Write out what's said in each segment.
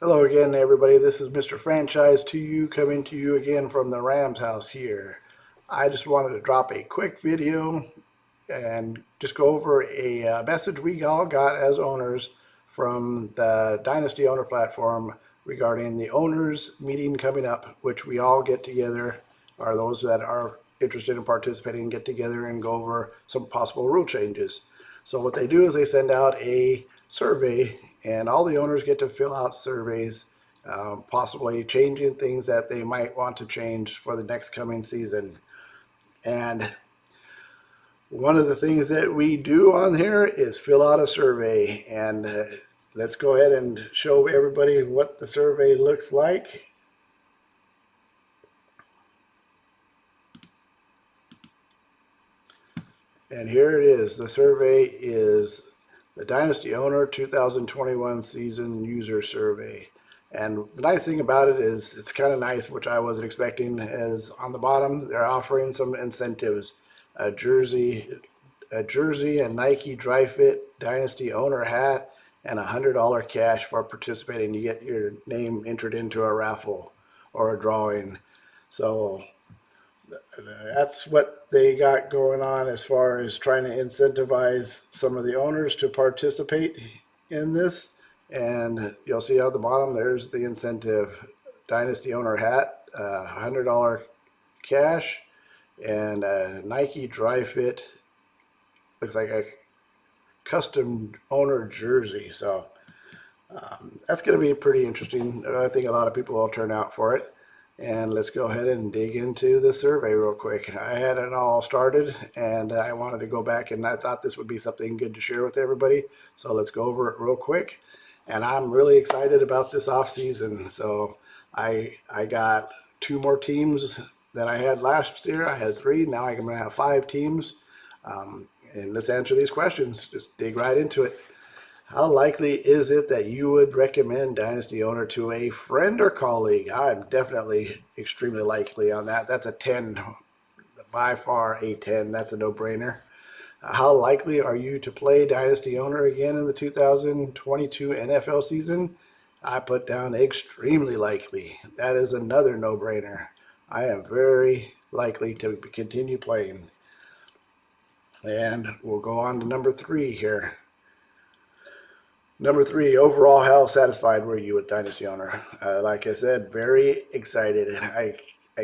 Hello again, everybody. This is Mr. Franchise to you, coming to you again from the Rams house here. I just wanted to drop a quick video and just go over a message we all got as owners from the Dynasty owner platform regarding the owners meeting coming up, which we all get together, or those that are interested in participating get together and go over some possible rule changes. So what they do is they send out a survey, and all the owners get to fill out surveys, possibly changing things that they might want to change for the next coming season. And one of the things that we do on here is fill out a survey, and let's go ahead and show everybody what the survey looks like. And here it is. The survey is the Dynasty Owner 2021 Season User Survey. And the nice thing about it is it's kind of nice, which I wasn't expecting, is on the bottom they're offering some incentives. A jersey and Nike Dry Fit Dynasty Owner hat and $100 cash for participating. You get your name entered into a raffle or a drawing. So that's what they got going on as far as trying to incentivize some of the owners to participate in this. And you'll see at the bottom, there's the incentive. Dynasty owner hat, $100 cash, and a Nike Dry Fit, looks like a custom owner jersey. So that's going to be pretty interesting. I think a lot of people will turn out for it. And let's go ahead and dig into the survey real quick. I had it all started and I wanted to go back, and I thought this would be something good to share with everybody. So let's go over it real quick. And I'm really excited about this off season. So I got 2 more teams than I had last year. I had 3. Now I'm going to have 5 teams. And let's answer these questions. Just dig right into it. How likely is it that you would recommend Dynasty Owner to a friend or colleague? I'm definitely extremely likely on that. That's a 10, by far a 10. That's a no-brainer. How likely are you to play Dynasty Owner again in the 2022 NFL season? I put down extremely likely. That is another no-brainer. I am very likely to continue playing. And we'll go on to number 3 here. Number 3, overall, how satisfied were you with Dynasty Owner? Like I said, very excited. I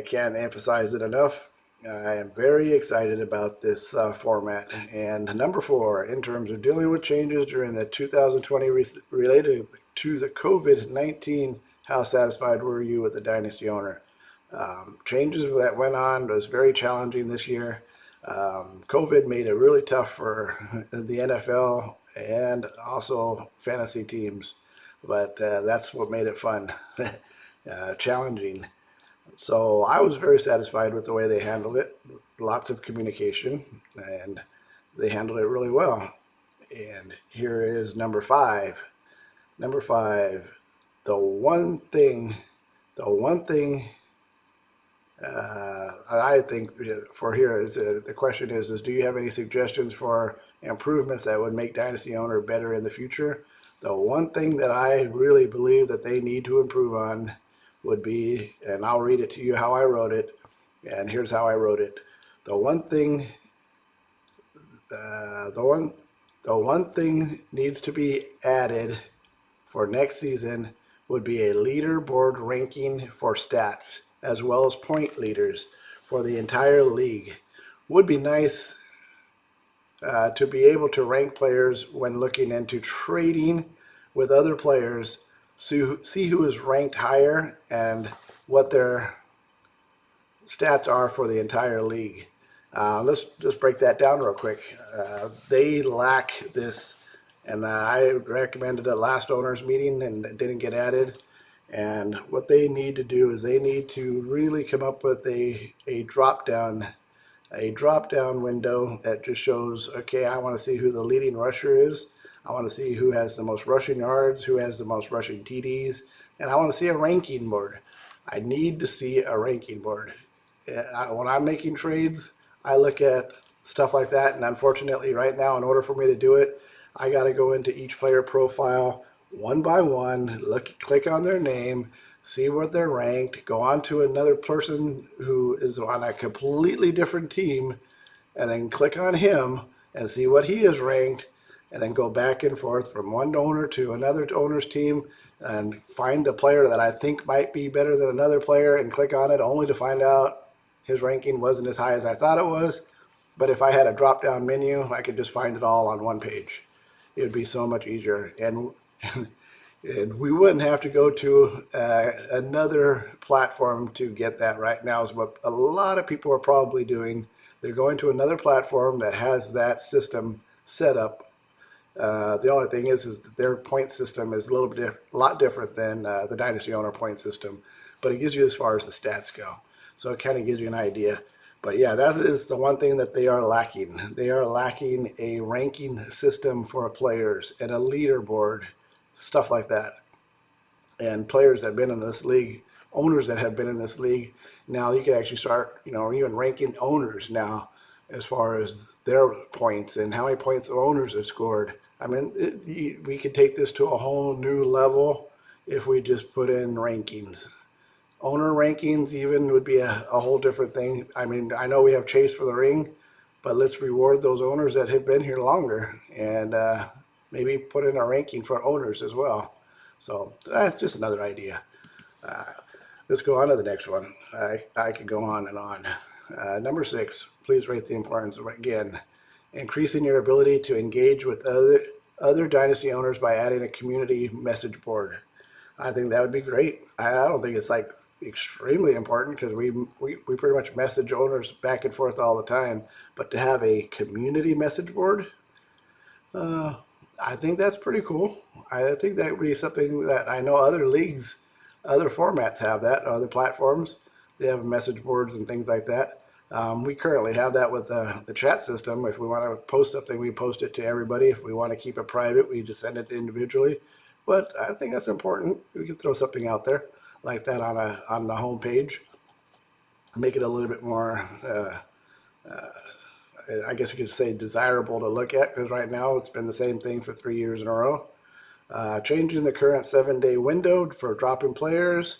can't emphasize it enough. I am very excited about this format. And number 4, in terms of dealing with changes during the 2020 related to the COVID-19, how satisfied were you with the Dynasty Owner? Changes that went on was very challenging this year. COVID made it really tough for the NFL and also fantasy teams, but that's what made it fun, challenging. So I was very satisfied with the way they handled it. Lots of communication, and they handled it really well. And here is number 5. Number 5, the one thing I think for here is the question is do you have any suggestions for improvements that would make Dynasty Owner better in the future? The one thing that I really believe that they need to improve on would be, and I'll read it to you how I wrote it, and here's how I wrote it. The one thing needs to be added for next season would be a leaderboard ranking for stats, as well as point leaders for the entire league. Would be nice to be able to rank players when looking into trading with other players, see who is ranked higher and what their stats are for the entire league. Let's just break that down real quick. They lack this, and I recommended it last owners meeting and it didn't get added. And what they need to do is they need to really come up with a drop down window that just shows, okay, I want to see who the leading rusher is. I want to see who has the most rushing yards, who has the most rushing TDs, and I want to see a ranking board. I need to see a ranking board. When I'm making trades, I look at stuff like that, and unfortunately right now, in order for me to do it, I got to go into each player profile, one by one, click on their name, see what they're ranked, go on to another person who is on a completely different team, and then click on him and see what he is ranked, and then go back and forth from one owner to another owner's team and find a player that I think might be better than another player and click on it only to find out his ranking wasn't as high as I thought it was. But if I had a drop down menu, I could just find it all on one page. It would be so much easier. And we wouldn't have to go to another platform to get that right now, is what a lot of people are probably doing. They're going to another platform that has that system set up. The only thing is that their point system is a lot different than the Dynasty owner point system, but it gives you as far as the stats go. So it kind of gives you an idea. But yeah, that is the one thing that they are lacking. They are lacking a ranking system for players and a leaderboard, stuff like that. And players that have been in this league, owners that have been in this league, now you can actually start, even ranking owners now as far as their points and how many points the owners have scored. I mean, we could take this to a whole new level if we just put in rankings. Owner rankings even would be a whole different thing. I mean, I know we have Chase for the ring, but let's reward those owners that have been here longer and maybe put in a ranking for owners as well. So that's just another idea. Let's go on to the next one. I could go on and on. Number 6, please rate the importance of, again, increasing your ability to engage with other Dynasty owners by adding a community message board. I think that would be great. I don't think it's like extremely important because we pretty much message owners back and forth all the time. But to have a community message board, I think that's pretty cool. I think that would be something that I know other leagues, other formats have that, other platforms. They have message boards and things like that. We currently have that with the chat system. If we want to post something, we post it to everybody. If we want to keep it private, we just send it individually. But I think that's important. We could throw something out there like that on the home page, make it a little bit more, I guess you could say, desirable to look at, because right now it's been the same thing for 3 years in a row. Changing the current 7-day window for drop-in players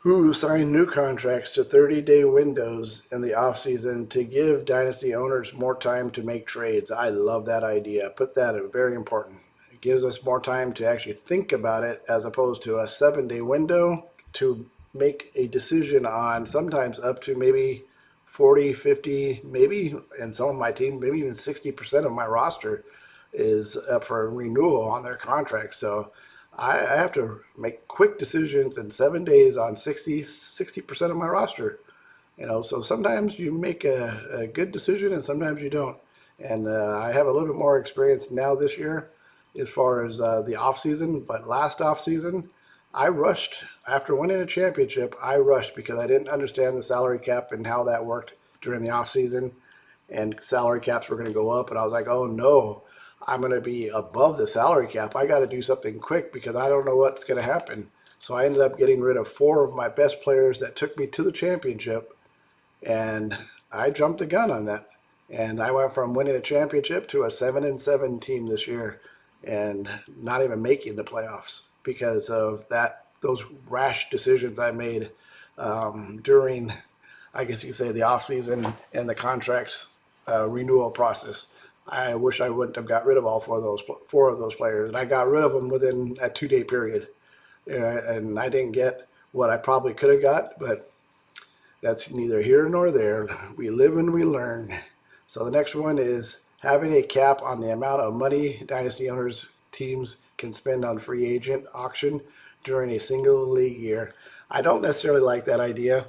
who sign new contracts to 30-day windows in the offseason to give Dynasty owners more time to make trades. I love that idea. Put that at very important. It gives us more time to actually think about it as opposed to a 7-day window to make a decision on, sometimes up to maybe 40, 50, maybe in some of my teams, maybe even 60% of my roster is up for renewal on their contract. So I have to make quick decisions in 7 days on 60% of my roster. So sometimes you make a good decision and sometimes you don't. And I have a little bit more experience now this year as far as the off season. But last off season, I rushed. After winning a championship, I rushed because I didn't understand the salary cap and how that worked during the off season. And salary caps were going to go up. And I was like, oh no, I'm going to be above the salary cap. I got to do something quick because I don't know what's going to happen. So I ended up getting rid of 4 of my best players that took me to the championship. And I jumped the gun on that. And I went from winning a championship to a 7-7 team this year and not even making the playoffs because of those rash decisions I made during, I guess you could say, the offseason and the contracts renewal process. I wish I wouldn't have got rid of all 4 of those players. And I got rid of them within a 2-day period. And I didn't get what I probably could have got, but that's neither here nor there. We live and we learn. So the next one is having a cap on the amount of money Dynasty owners teams can spend on free agent auction during a single league year. I don't necessarily like that idea.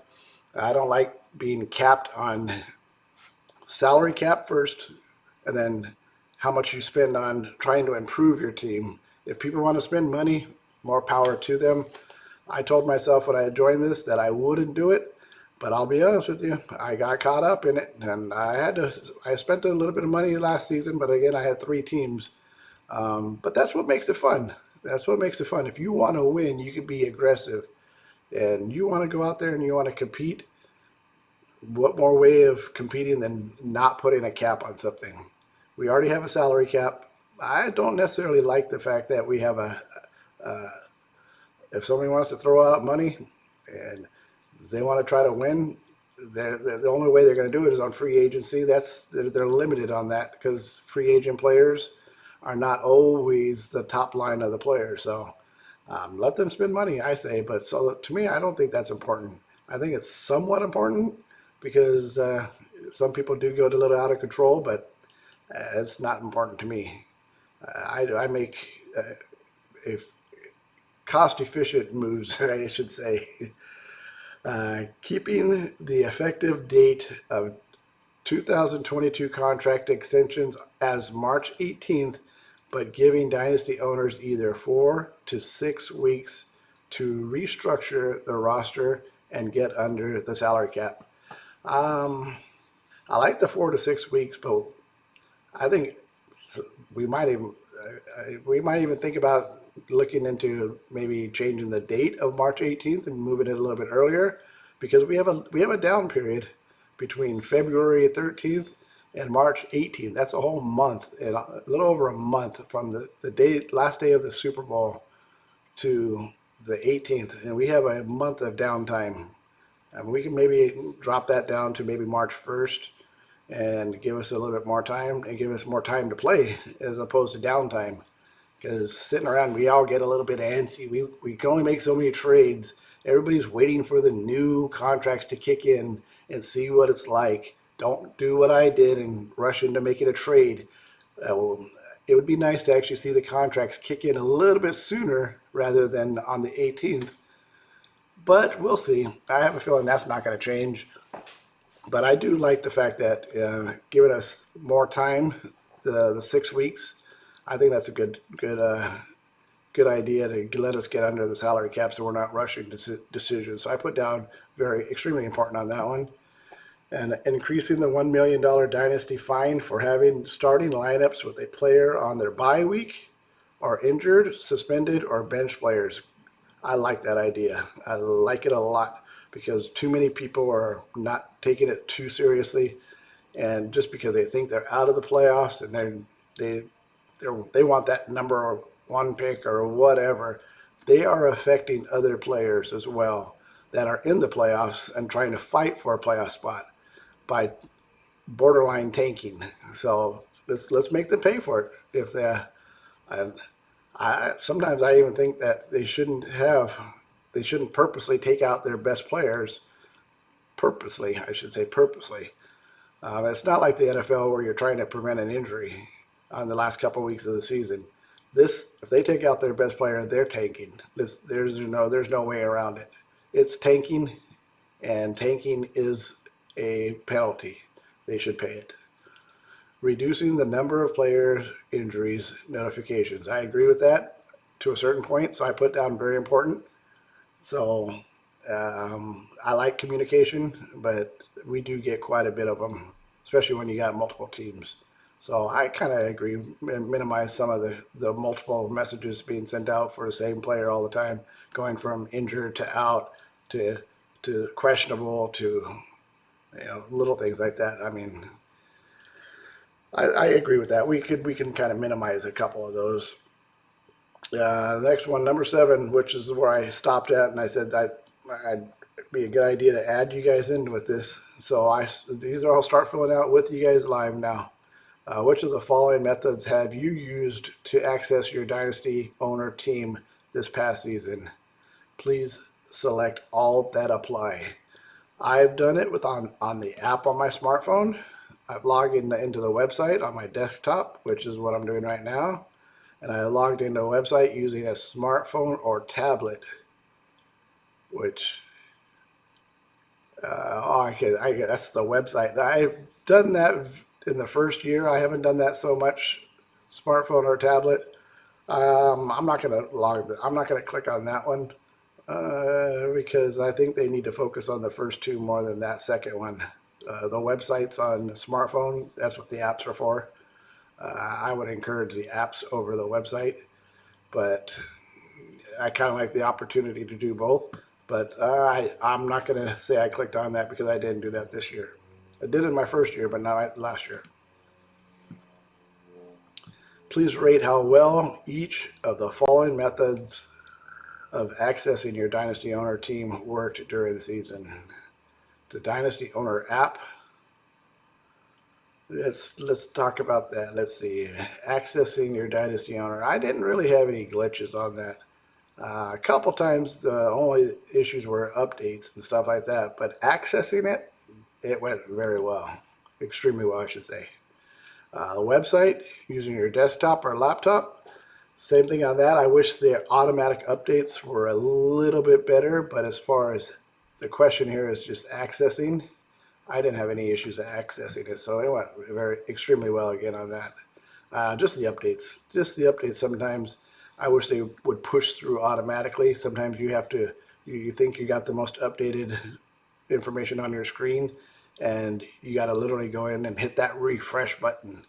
I don't like being capped on salary cap first and then how much you spend on trying to improve your team. If people want to spend money, more power to them. I told myself when I joined this that I wouldn't do it, but I'll be honest with you, I got caught up in it, and I spent a little bit of money last season, but again, I had 3 teams. But that's what makes it fun. That's what makes it fun. If you want to win, you can be aggressive, and you want to go out there and you want to compete. What more way of competing than not putting a cap on something? We already have a salary cap. I don't necessarily like the fact that we have if somebody wants to throw out money and they want to try to win, the only way they're going to do it is on free agency. They're limited on that because free agent players are not always the top line of the players. So let them spend money, I say. But so to me, I don't think that's important. I think it's somewhat important because some people do go a little out of control, but it's not important to me. I make if cost efficient moves, I should say. Keeping the effective date of 2022 contract extensions as March 18th, but giving Dynasty owners either 4 to 6 weeks to restructure the roster and get under the salary cap. Um, I like the 4 to 6 weeks, but I think we might even think about looking into maybe changing the date of March 18th and moving it a little bit earlier, because we have a down period between February 13th and March 18th. That's a whole month, and a little over a month from the last day of the Super Bowl to the 18th, and we have a month of downtime. And we can maybe drop that down to maybe March 1st and give us a little bit more time and give us more time to play as opposed to downtime. Because sitting around, we all get a little bit antsy. We can only make so many trades. Everybody's waiting for the new contracts to kick in and see what it's like. Don't do what I did and rush into making a trade. It would be nice to actually see the contracts kick in a little bit sooner rather than on the 18th. But we'll see. I have a feeling that's not going to change. But I do like the fact that giving us more time, the 6 weeks, I think that's a good idea to let us get under the salary cap so we're not rushing decisions. So I put down extremely important on that one. And increasing the $1 million Dynasty fine for having starting lineups with a player on their bye week or injured, suspended, or bench players. I like that idea. I like it a lot because too many people are not taking it too seriously, and just because they think they're out of the playoffs and they want that number one pick or whatever, they are affecting other players as well that are in the playoffs and trying to fight for a playoff spot by borderline tanking. So let's make them pay for it. If sometimes I even think that they shouldn't purposely take out their best players. Purposely, I should say purposely. It's not like the NFL where you're trying to prevent an injury on the last couple of weeks of the season. If they take out their best player, they're tanking. There's no way around it. It's tanking, and tanking is a penalty. They should pay it. Reducing the number of players' injuries notifications. I agree with that to a certain point, so I put down very important. So I like communication, but we do get quite a bit of them, especially when you got multiple teams. So I kind of agree, minimize some of the multiple messages being sent out for the same player all the time, going from injured to out to questionable to little things like that. I mean, I agree with that. We can kind of minimize a couple of those. The next one, number 7, which is where I stopped at, and I said I'd be a good idea to add you guys in with this. So these are all start filling out with you guys live now. Which of the following methods have you used to access your Dynasty owner team this past season? Please select all that apply. I've done it on the app on my smartphone. I've logged into the website on my desktop, which is what I'm doing right now. And I logged into a website using a smartphone or tablet, which, that's the website. I've done that in the first year. I haven't done that so much, smartphone or tablet. I'm not going to click on that one because I think they need to focus on the first two more than that second one. The websites on the smartphone, that's what the apps are for. I would encourage the apps over the website, but I kind of like the opportunity to do both. But I'm not going to say I clicked on that because I didn't do that this year. I did it in my first year, but not last year. Please rate how well each of the following methods of accessing your Dynasty Owner team worked during the season. The Dynasty Owner app. Let's talk about that. Let's see. Accessing your Dynasty Owner. I didn't really have any glitches on that. A couple times the only issues were updates and stuff like that, but accessing it, it went very well. Extremely well, I should say. The website, using your desktop or laptop, same thing on that. I wish the automatic updates were a little bit better, but as far as the question here is just accessing, I didn't have any issues accessing it, so it went extremely well again on that. Just the updates. Sometimes I wish they would push through automatically. Sometimes you think you got the most updated information on your screen, and you got to literally go in and hit that refresh button,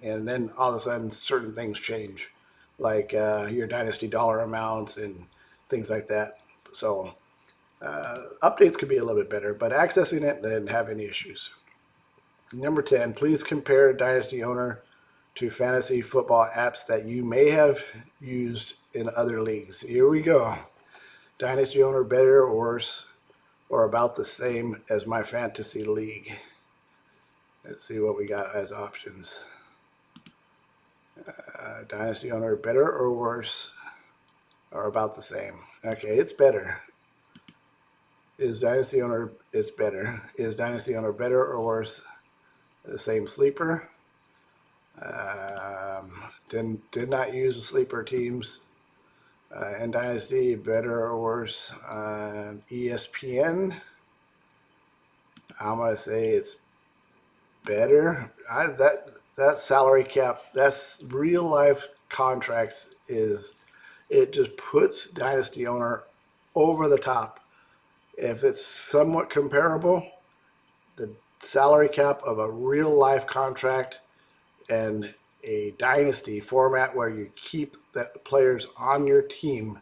and then all of a sudden certain things change, like your Dynasty dollar amounts and things like that. So updates could be a little bit better, but accessing it didn't have any issues. Number 10, please compare Dynasty Owner to fantasy football apps that you may have used in other leagues. Here we go. Dynasty Owner better or worse or about the same as my fantasy league? Let's see what we got as options. Dynasty Owner better or worse or about the same? Okay, it's better. Is Dynasty Owner, it's better. Is Dynasty Owner better or worse? The same sleeper. Did not use the sleeper teams. And Dynasty, better or worse? ESPN. I'm gonna say it's better. That salary cap, that's real life contracts, it just puts Dynasty Owner over the top. If it's somewhat comparable, the salary cap of a real life contract and a Dynasty format where you keep the players on your team,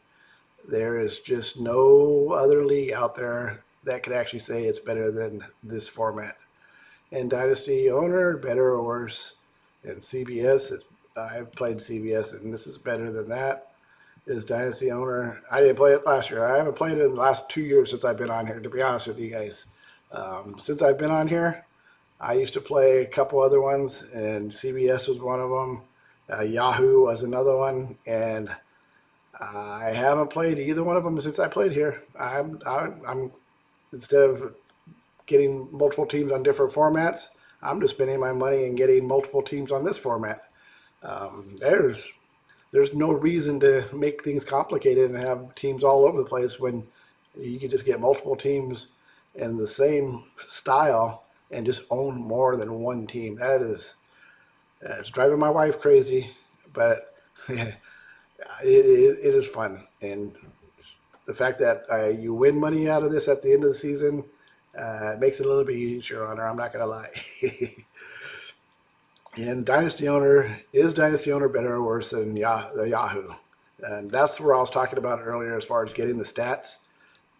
there is just no other league out there that could actually say it's better than this format. And Dynasty Owner, better or worse? And CBS, I've played CBS, and this is better than that. Is Dynasty Owner, I didn't play it last year. I haven't played it in the last 2 years since I've been on here, to be honest with you guys. Since I've been on here, I used to play a couple other ones, and CBS was one of them. Yahoo was another one, and I haven't played either one of them since I played here. I'm instead of getting multiple teams on different formats, I'm just spending my money and getting multiple teams on this format. There's no reason to make things complicated and have teams all over the place when you can just get multiple teams in the same style and just own more than one team. It's driving my wife crazy, but it is fun. And the fact that you win money out of this at the end of the season makes it a little bit easier on her. I'm not going to lie. And Dynasty Owner, is Dynasty Owner better or worse than Yahoo? And that's where I was talking about earlier as far as getting the stats.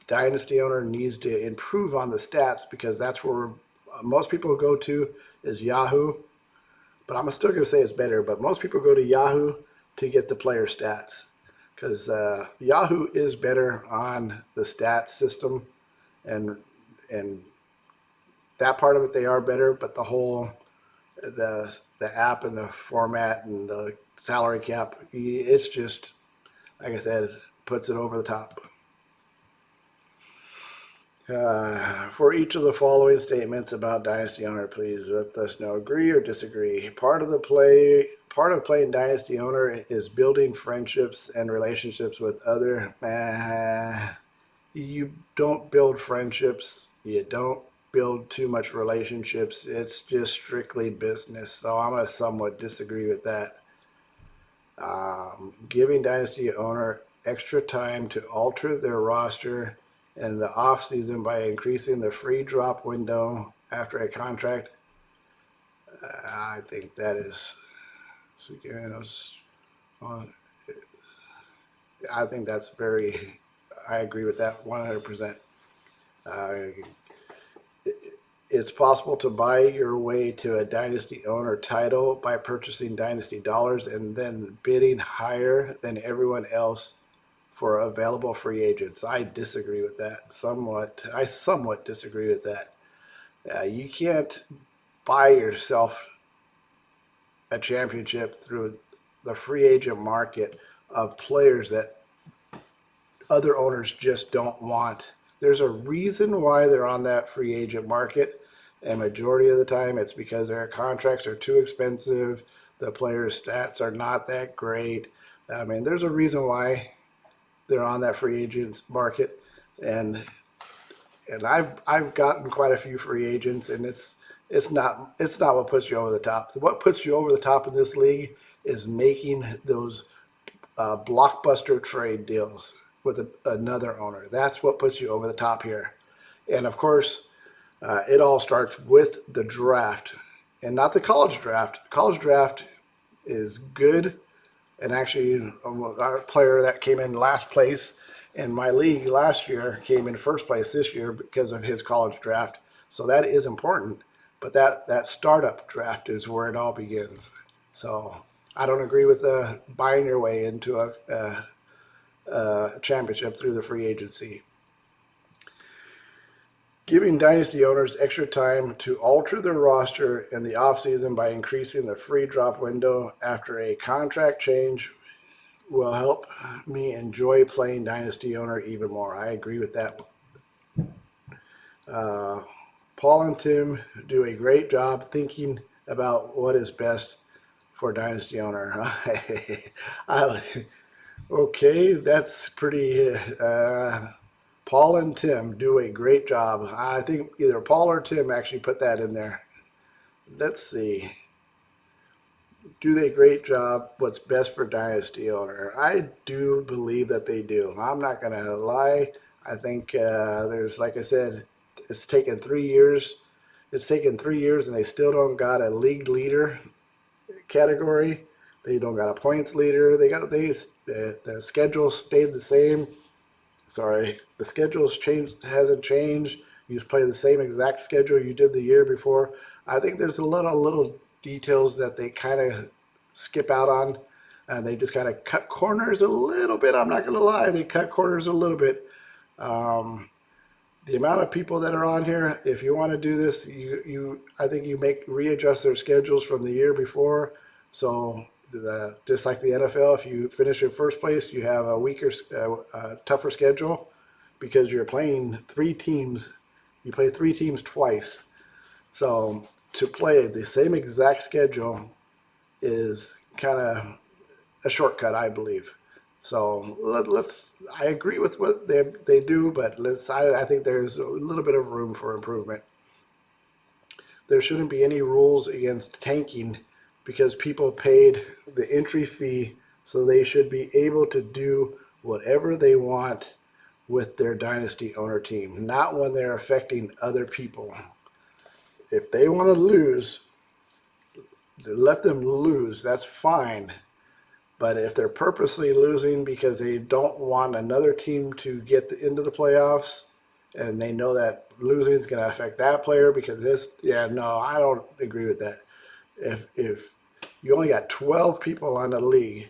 Dynasty Owner needs to improve on the stats because that's where most people go to is Yahoo. But I'm still going to say it's better. But most people go to Yahoo to get the player stats because Yahoo is better on the stats system, and that part of it they are better. But the app and the format and the salary cap, it's just, like I said, puts it over the top. For each of the following statements about Dynasty Owner, please let us know agree or disagree. Part of playing Dynasty Owner is building friendships and relationships with other. You don't build friendships. You don't build too much relationships. It's just strictly business. So I'm going to somewhat disagree with that. Giving Dynasty Owner extra time to alter their roster in the off season by increasing the free drop window after a contract. I think that is, I think that's I agree with that 100%. It's possible to buy your way to a Dynasty owner title by purchasing Dynasty dollars and then bidding higher than everyone else for available free agents. I disagree with that somewhat. I somewhat disagree with that. You can't buy yourself a championship through the free agent market of players that other owners just don't want. There's a reason why they're on that free agent market, and majority of the time it's because their contracts are too expensive, the players' stats are not that great. I mean, there's a reason why they're on that free agents market, and I've gotten quite a few free agents, and it's not what puts you over the top. What puts you over the top in this league is making those blockbuster trade deals with another owner. That's what puts you over the top here. And of course, it all starts with the draft and not the college draft. College draft is good. And actually, our player that came in last place in my league last year came in first place this year because of his college draft. So that is important. But that startup draft is where it all begins. So I don't agree with buying your way into a championship through the free agency. Giving Dynasty owners extra time to alter their roster in the offseason by increasing the free drop window after a contract change will help me enjoy playing Dynasty owner even more. I agree with that. Paul and Tim do a great job thinking about what is best for Dynasty owner. Okay, that's pretty. Paul and Tim do a great job. I think either Paul or Tim actually put that in there. Let's see. Do they a great job? What's best for Dynasty owner? I do believe that they do. I'm not going to lie. I think there's, like I said, it's taken 3 years. It's taken 3 years, and they still don't got a league leader category. They don't got a points leader. The schedule stayed the same. Sorry, the schedule's changed, hasn't changed. You just play the same exact schedule you did the year before. I think there's a little details that they kind of skip out on, and they just kind of cut corners a little bit. I'm not going to lie, they cut corners a little bit. The amount of people that are on here, if you want to do this, I think you readjust their schedules from the year before. So just like the NFL, if you finish in first place, you have a weaker, tougher schedule because you're playing 3 teams. You play 3 teams twice. So to play the same exact schedule is kind of a shortcut, I believe. So I agree with what they do, but I think there's a little bit of room for improvement. There shouldn't be any rules against tanking because people paid the entry fee, so they should be able to do whatever they want with their Dynasty owner team, not when they're affecting other people. If they want to lose, let them lose. That's fine. But if they're purposely losing because they don't want another team to get into the playoffs, and they know that losing is going to affect that player because no, I don't agree with that. If you only got 12 people on the league,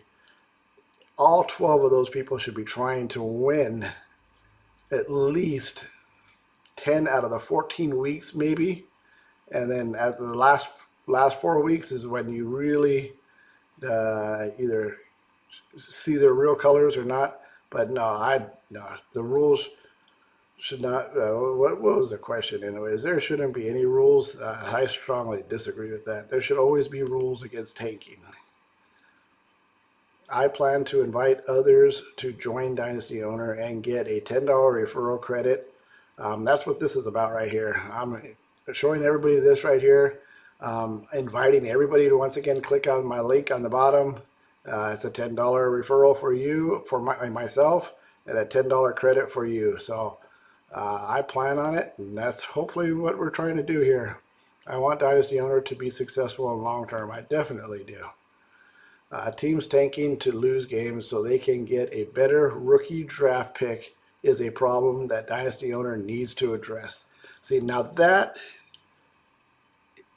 all 12 of those people should be trying to win at least 10 out of the 14 weeks, maybe. And then at the last 4 weeks is when you really either see their real colors or not. But no, the rules should not. What was the question anyways? There shouldn't be any rules. I strongly disagree with that. There should always be rules against tanking. I plan to invite others to join Dynasty Owner and get a $10 referral credit. That's what this is about right here. I'm showing everybody this right here. Inviting everybody to once again click on my link on the bottom. It's a $10 referral for you, for myself, and a $10 credit for you. So I plan on it, and that's hopefully what we're trying to do here. I want Dynasty Owner to be successful in long term. I definitely do. Teams tanking to lose games so they can get a better rookie draft pick is a problem that Dynasty Owner needs to address. See, now that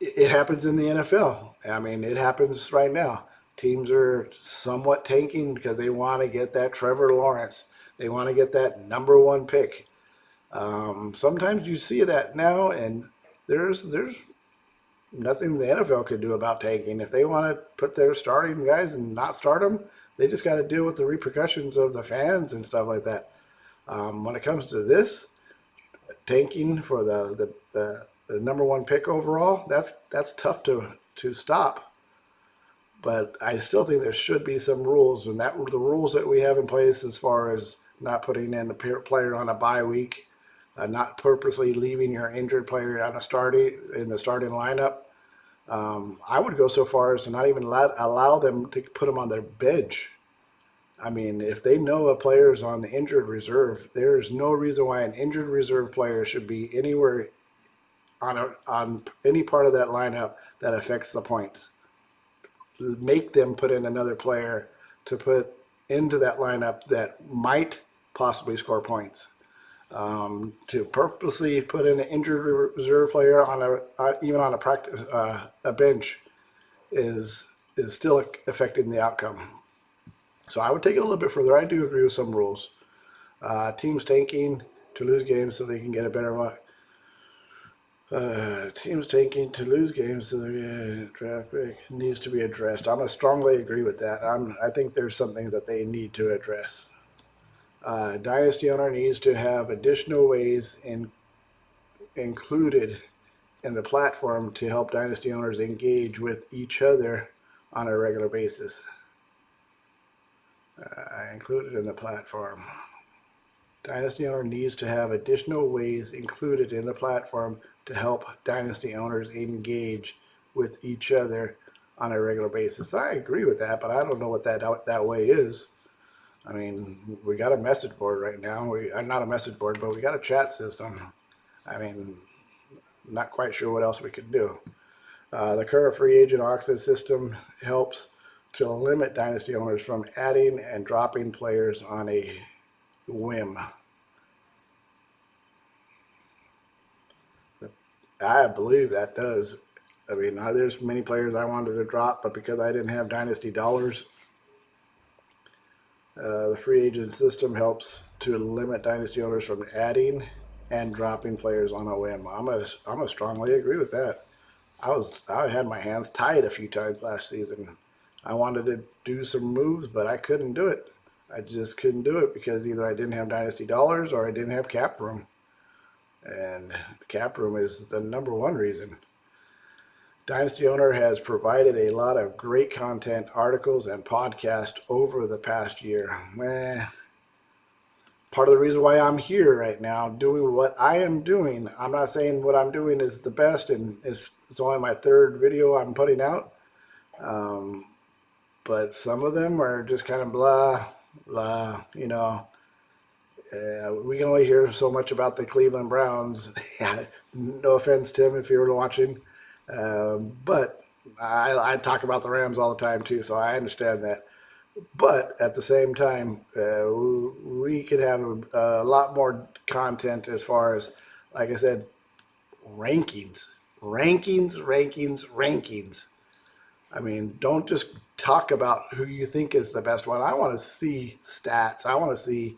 it happens in the NFL. I mean, it happens right now. Teams are somewhat tanking because they want to get that Trevor Lawrence. They want to get that number one pick. Sometimes you see that now, and there's nothing the NFL could do about tanking. If they want to put their starting guys and not start them, they just got to deal with the repercussions of the fans and stuff like that. When it comes to this tanking for the number one pick overall, that's tough to stop. But I still think there should be some rules, and that the rules that we have in place as far as not putting in a player on a bye week, not purposely leaving your injured player on in the starting lineup. I would go so far as to not even allow them to put them on their bench. I mean, if they know a player is on the injured reserve, there is no reason why an injured reserve player should be anywhere on any part of that lineup that affects the points. Make them put in another player to put into that lineup that might possibly score points. To purposely put in an injured reserve player on even on a practice a bench is still affecting the outcome. So I would take it a little bit further. I do agree with some rules. Teams tanking to lose games so they can get a better luck. Teams tanking to lose games so they get a draft pick needs to be addressed. I'm going to strongly agree with that. I think there's something that they need to address. Dynasty owner needs to have additional ways included in the platform to help Dynasty owners engage with each other on a regular basis. Included in the platform. Dynasty owner needs to have additional ways included in the platform to help Dynasty owners engage with each other on a regular basis. I agree with that, but I don't know what that way is. I mean, we got a message board right now. Not a message board, but we got a chat system. I mean, not quite sure what else we could do. The current free agent auction system helps to limit Dynasty owners from adding and dropping players on a whim. I believe that does. I mean, there's many players I wanted to drop, but because I didn't have Dynasty dollars, the free agent system helps to limit Dynasty owners from adding and dropping players on a whim. I'm gonna strongly agree with that. I had my hands tied a few times last season. I wanted to do some moves, but I couldn't do it. I just couldn't do it because either I didn't have Dynasty dollars or I didn't have cap room. And the cap room is the number one reason. Dynasty owner has provided a lot of great content, articles, and podcasts over the past year. Part of the reason why I'm here right now doing what I am doing, I'm not saying what I'm doing is the best, and it's only my third video I'm putting out. But some of them are just kind of blah, blah, you know. We can only hear so much about the Cleveland Browns. No offense, Tim, if you're watching. But I talk about the Rams all the time, too, so I understand that. But at the same time, we could have a lot more content as far as, like I said, rankings. I mean, don't just talk about who you think is the best one. I want to see stats. I want to see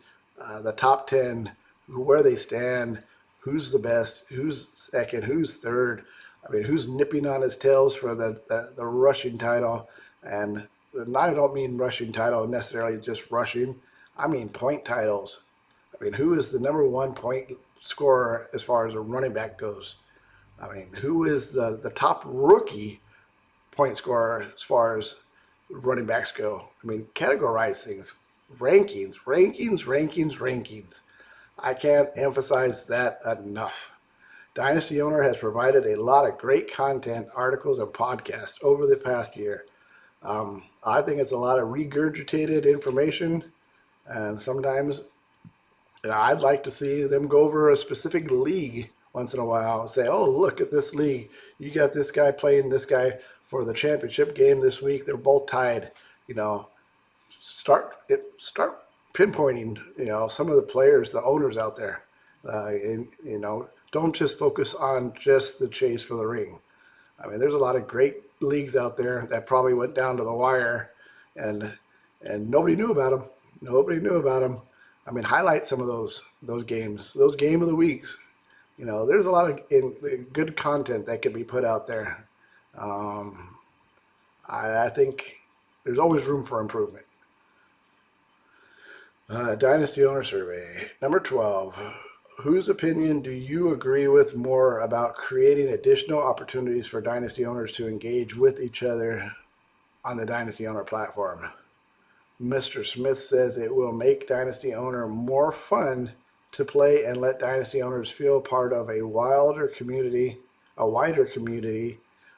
the top 10, where they stand, who's the best, who's second, who's third. I mean, who's nipping on his tails for the rushing title. And I don't mean rushing title necessarily just rushing. I mean point titles. I mean, who is the number one point scorer as far as a running back goes? I mean, who is the top rookie point scorer as far as running backs go? I mean, categorize things. Rankings. I can't emphasize that enough. Dynasty owner has provided a lot of great content, articles, and podcasts over the past year. I think it's a lot of regurgitated information, and sometimes I'd like to see them go over a specific league once in a while and say, oh, look at this league. You got this guy playing this guy for the championship game this week. They're both tied. You know, start pinpointing, you know, some of the players, the owners out there. And, you know, don't just focus on just the chase for the ring. I mean, there's a lot of great leagues out there that probably went down to the wire, and nobody knew about them. Nobody knew about them. I mean, highlight some of those games, those game of the weeks. There's a lot of good content that could be put out there. Um, I think there's always room for improvement. Dynasty Owner Survey. Number 12. Whose opinion do you agree with more about creating additional opportunities for Dynasty owners to engage with each other on the Dynasty Owner platform? Mr. Smith says it will make Dynasty Owner more fun to play and let Dynasty owners feel part of a wider community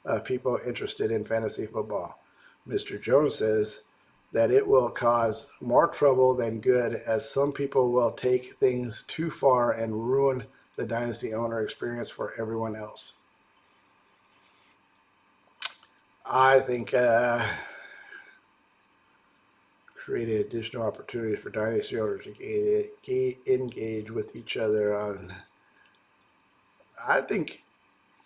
of people interested in fantasy football. Mr. Jones says that it will cause more trouble than good, as some people will take things too far and ruin the Dynasty owner experience for everyone else. I think creating additional opportunities for Dynasty owners to engage with each other on. I think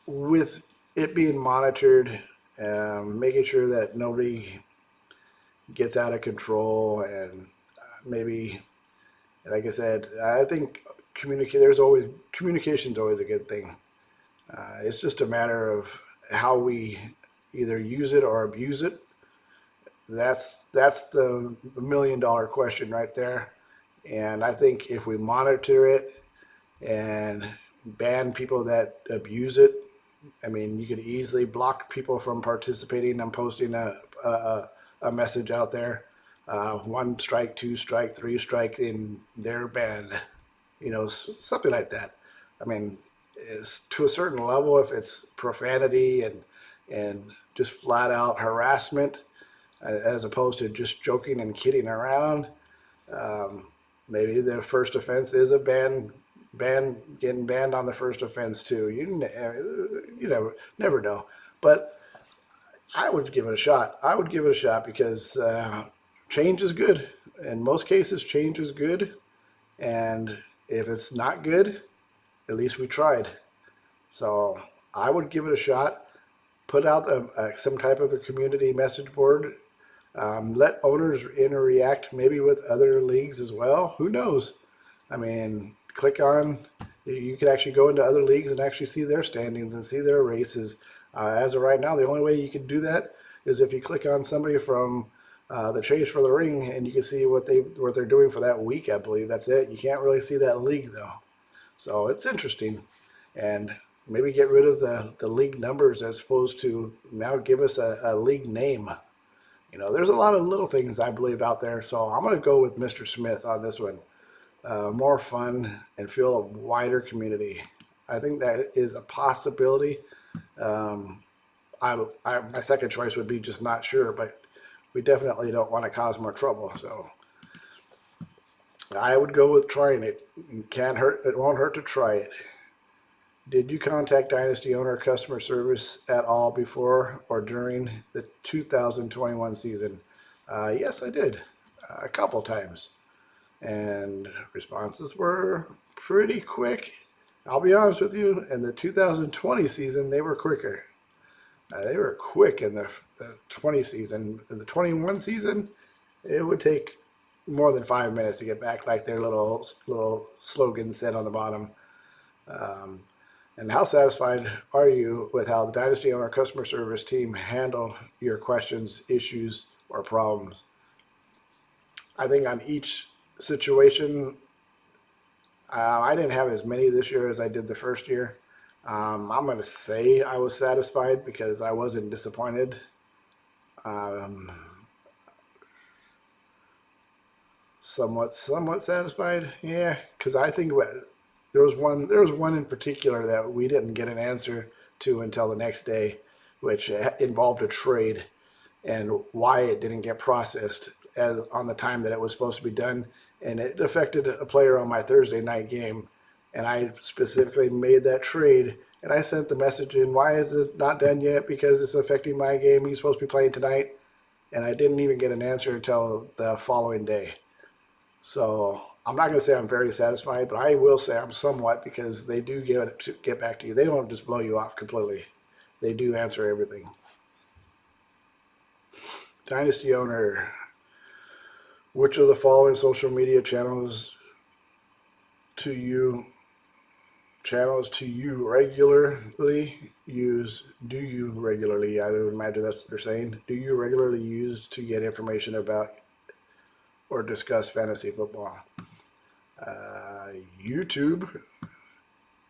with it being monitored, making sure that nobody gets out of control, and maybe, like I said, I think communication's always a good thing. It's just a matter of how we either use it or abuse it. That's the $1 million question right there. And I think if we monitor it and ban people that abuse it, I mean, you could easily block people from participating and posting a message out there. 1 strike, 2 strike, 3 strike, and they're banned. Something like that. I mean, it's to a certain level. If it's profanity and just flat out harassment, as opposed to just joking and kidding around, maybe the first offense is a getting banned on the first offense too. You never know, but I would give it a shot. I would give it a shot because change is good. In most cases, change is good. And if it's not good, at least we tried. So I would give it a shot. Put out some type of a community message board. Let owners interact maybe with other leagues as well. Who knows? I mean, you could actually go into other leagues and actually see their standings and see their races. As of right now, the only way you can do that is if you click on somebody from the Chase for the Ring, and you can see what they're doing for that week. I believe that's it. You can't really see that league though, so it's interesting. And maybe get rid of the league numbers as opposed to now give us a league name. There's a lot of little things I believe out there, so I'm going to go with Mr. Smith on this one. More fun and feel a wider community. I think that is a possibility. My second choice would be just not sure, but we definitely don't want to cause more trouble. So I would go with trying it. It won't hurt to try it. Did you contact Dynasty owner customer service at all before or during the 2021 season? Yes, I did. A couple times. And responses were pretty quick. I'll be honest with you, in the 2020 season, they were quicker. They were quick in the 20 season. In the 21 season, it would take more than 5 minutes to get back, like their little slogan said on the bottom. And how satisfied are you with how the Dynasty owner customer service team handled your questions, issues, or problems? I think on each situation, I didn't have as many this year as I did the first year. I'm going to say I was satisfied because I wasn't disappointed. Somewhat satisfied, yeah, because I think there was one in particular that we didn't get an answer to until the next day, which involved a trade and why it didn't get processed on the time that it was supposed to be done, and it affected a player on my Thursday night game. And I specifically made that trade, and I sent the message in, why is it not done yet? Because it's affecting my game. He's supposed to be playing tonight. And I didn't even get an answer until the following day. So I'm not going to say I'm very satisfied, but I will say I'm somewhat, because they do get back to you. They don't just blow you off completely. they do answer everything. Dynasty owner, which of the following social media channels do you regularly use? Do you regularly? I would imagine that's what they're saying. Do you regularly use to get information about or discuss fantasy football? YouTube,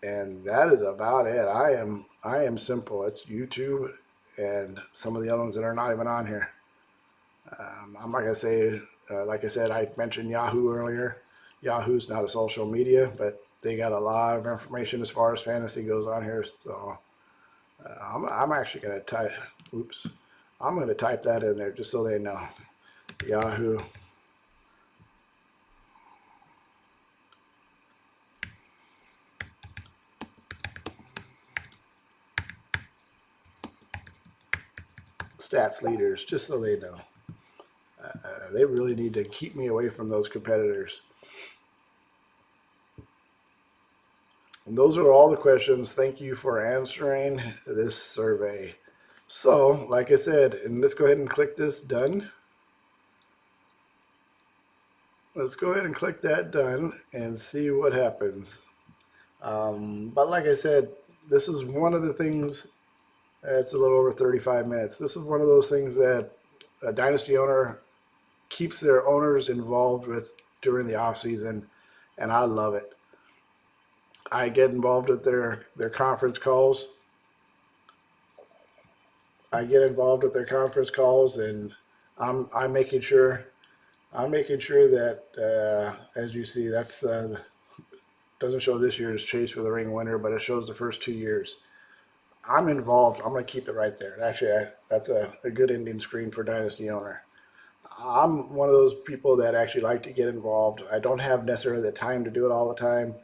and that is about it. I am simple. It's YouTube and some of the other ones that are not even on here. I'm not gonna say, like I said, I mentioned Yahoo earlier. Yahoo's not a social media, but they got a lot of information as far as fantasy goes on here. So I'm actually gonna type. Oops, I'm gonna type that in there just so they know. Yahoo. Stats leaders, just so they know. They really need to keep me away from those competitors. And those are all the questions. Thank you for answering this survey. So, like I said, and let's go ahead and click this done. Let's go ahead and click that done and see what happens. But like I said, this is one of the things, it's a little over 35 minutes. This is one of those things that a Dynasty owner keeps their owners involved with during the off season, and I love it. I get involved with their conference calls. And I'm making sure that as you see, that's doesn't show this year's chase for the ring winner, but it shows the first 2 years. I'm involved. I'm going to keep it right there. Actually, that's a good ending screen for Dynasty owner. I'm one of those people that actually like to get involved. I don't have necessarily the time to do it all the time,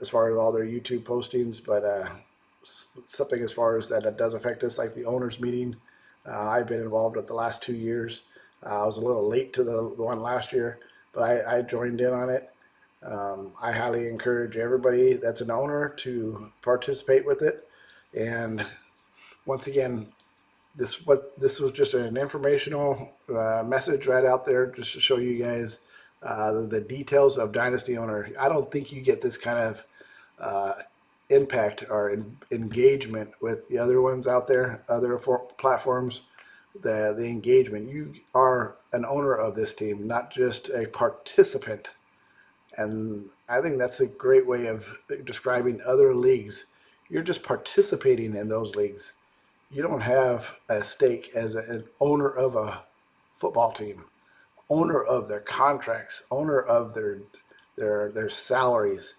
as far as all their YouTube postings, but something as far as that does affect us, like the owners meeting. I've been involved with the last 2 years. I was a little late to the one last year, but I joined in on it. I highly encourage everybody that's an owner to participate with it. And once again, this was just an informational message right out there just to show you guys the details of Dynasty owner. I don't think you get this kind of impact or engagement with the other ones out there, other platforms. The engagement. You are an owner of this team, not just a participant. And I think that's a great way of describing other leagues. You're just participating in those leagues. You don't have a stake as an owner of a football team, owner of their contracts, owner of their salaries.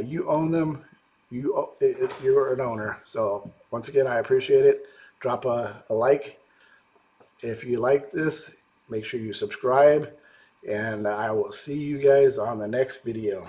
You own them. You're an owner. So once again, I appreciate it. Drop a like. If you like this, make sure you subscribe, and I will see you guys on the next video.